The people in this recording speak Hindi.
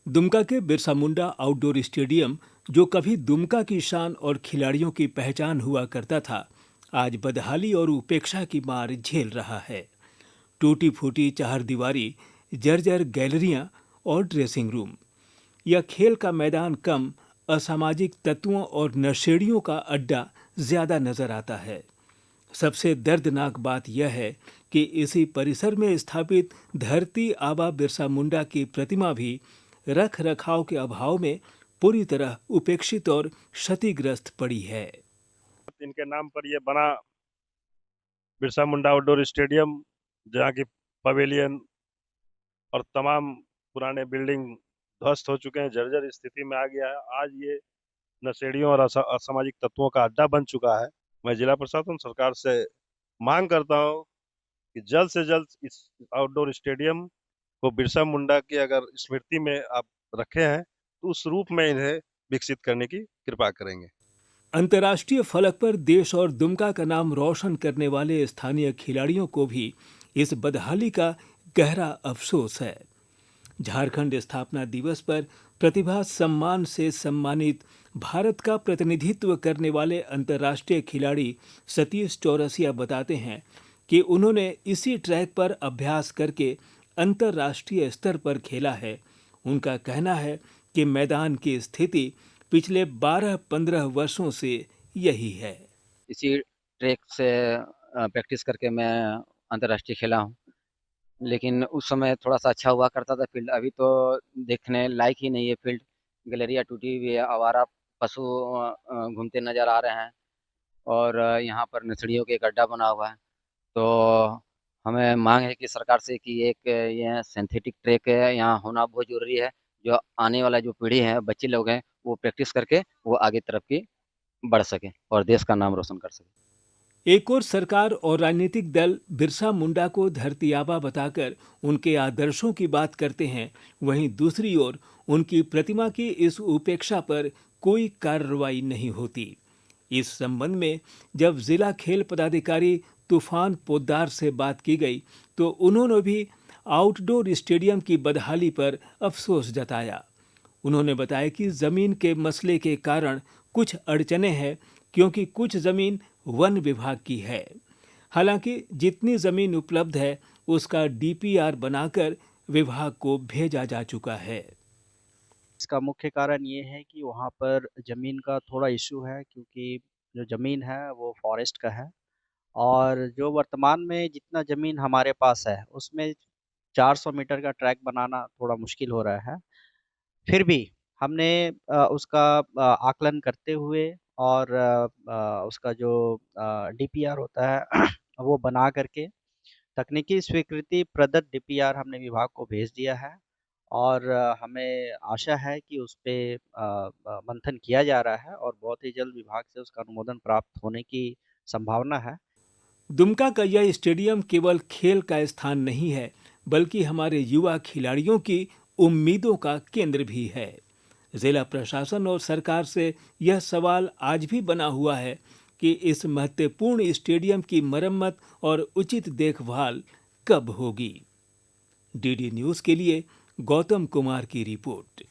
दुमका के बिरसा मुंडा आउटडोर स्टेडियम, जो कभी दुमका की शान और खिलाड़ियों की पहचान हुआ करता था, आज बदहाली और उपेक्षा की मार झेल रहा है। टूटी फूटी चारदीवारी, जर्जर गैलरियां और ड्रेसिंग रूम। यह खेल का मैदान कम, असामाजिक तत्वों और नशेड़ियों का अड्डा ज्यादा नजर आता है। सबसे दर्दनाक बात यह है कि इसी परिसर में स्थापित धरती आबा बिरसा मुंडा की प्रतिमा भी रख रखाव के अभाव में पूरी तरह उपेक्षित और क्षतिग्रस्त पड़ी है। इनके नाम पर ये बना बिरसा मुंडा आउटडोर स्टेडियम, जहाँ की पवेलियन और तमाम पुराने बिल्डिंग ध्वस्त हो चुके हैं, जर्जर स्थिति में आ गया है। आज ये नशेड़ियों और असामाजिक तत्वों का अड्डा बन चुका है। मैं जिला प्रशासन सरकार से मांग करता हूँ कि जल्द से जल्द इस आउटडोर स्टेडियम को बिरसा मुंडा की अगर स्मृति में आप रखे हैं तो उस रूप में इन्हें विकसित करने की कृपा करेंगे। अंतर्राष्ट्रीय फलक पर देश और दुमका का नाम रोशन करने वाले स्थानीय खिलाड़ियों को भी इस बदहाली का गहरा अफसोस है। झारखंड स्थापना दिवस पर प्रतिभा सम्मान से सम्मानित भारत का प्रतिनिधित्व करने वाले अंतर्राष्ट्रीय खिलाड़ी सतीश चौरसिया बताते हैं कि उन्होंने इसी ट्रैक पर अभ्यास करके अंतर्राष्ट्रीय स्तर पर खेला है। उनका कहना है कि मैदान की स्थिति पिछले 12-15 वर्षों से यही है। इसी ट्रैक से प्रैक्टिस करके मैं अंतर्राष्ट्रीय खेला हूँ, लेकिन उस समय थोड़ा-सा अच्छा हुआ करता था फील्ड। अभी तो देखने लायक ही नहीं है फील्ड। गैलरिया टूटी हुई है, आवारा पशु घूमते नज़र आ रहे हैं और यहाँ पर नसड़ियों के गड्ढा बना हुआ है। तो हमें मांग है कि सरकार से कि एक ये सिंथेटिक ट्रैक है यहाँ होना बहुत ज़रूरी है। जो आने वाला जो पीढ़ी है, बच्चे लोग हैं, वो प्रैक्टिस करके वो आगे तरफ की बढ़ सकें और देश का नाम रोशन कर सकें। एक और सरकार और राजनीतिक दल बिरसा मुंडा को धरती आबा बताकर उनके आदर्शों की बात करते हैं, वहीं दूसरी ओर उनकी प्रतिमा की इस उपेक्षा पर कोई कार्रवाई नहीं होती। इस संबंध में जब जिला खेल पदाधिकारी तूफान पोद्दार से बात की गई तो उन्होंने भी आउटडोर स्टेडियम की बदहाली पर अफसोस जताया। उन्होंने बताया कि जमीन के मसले के कारण कुछ अड़चने हैं, क्योंकि कुछ जमीन वन विभाग की है। हालांकि जितनी जमीन उपलब्ध है उसका डीपीआर बनाकर विभाग को भेजा जा चुका है। इसका मुख्य कारण ये है कि वहाँ पर ज़मीन का थोड़ा इश्यू है, क्योंकि जो ज़मीन है वो फॉरेस्ट का है और जो वर्तमान में जितना ज़मीन हमारे पास है उसमें 400 मीटर का ट्रैक बनाना थोड़ा मुश्किल हो रहा है। फिर भी हमने उसका आकलन करते हुए और उसका जो डीपीआर होता है वो बना करके तकनीकी स्वीकृति प्रदत्त डीपीआर हमने विभाग को भेज दिया है और हमें आशा है कि उस पे मंथन किया जा रहा है और बहुत ही जल्द विभाग से उसका अनुमोदन प्राप्त होने की संभावना है। दुमका का यह स्टेडियम केवल खेल का स्थान नहीं है, बल्कि हमारे युवा खिलाड़ियों की उम्मीदों का केंद्र भी है। जिला प्रशासन और सरकार से यह सवाल आज भी बना हुआ है कि इस महत्वपूर्ण स्टेडियम की मरम्मत और उचित देखभाल कब होगी। डीडी न्यूज के लिए गौतम कुमार की रिपोर्ट।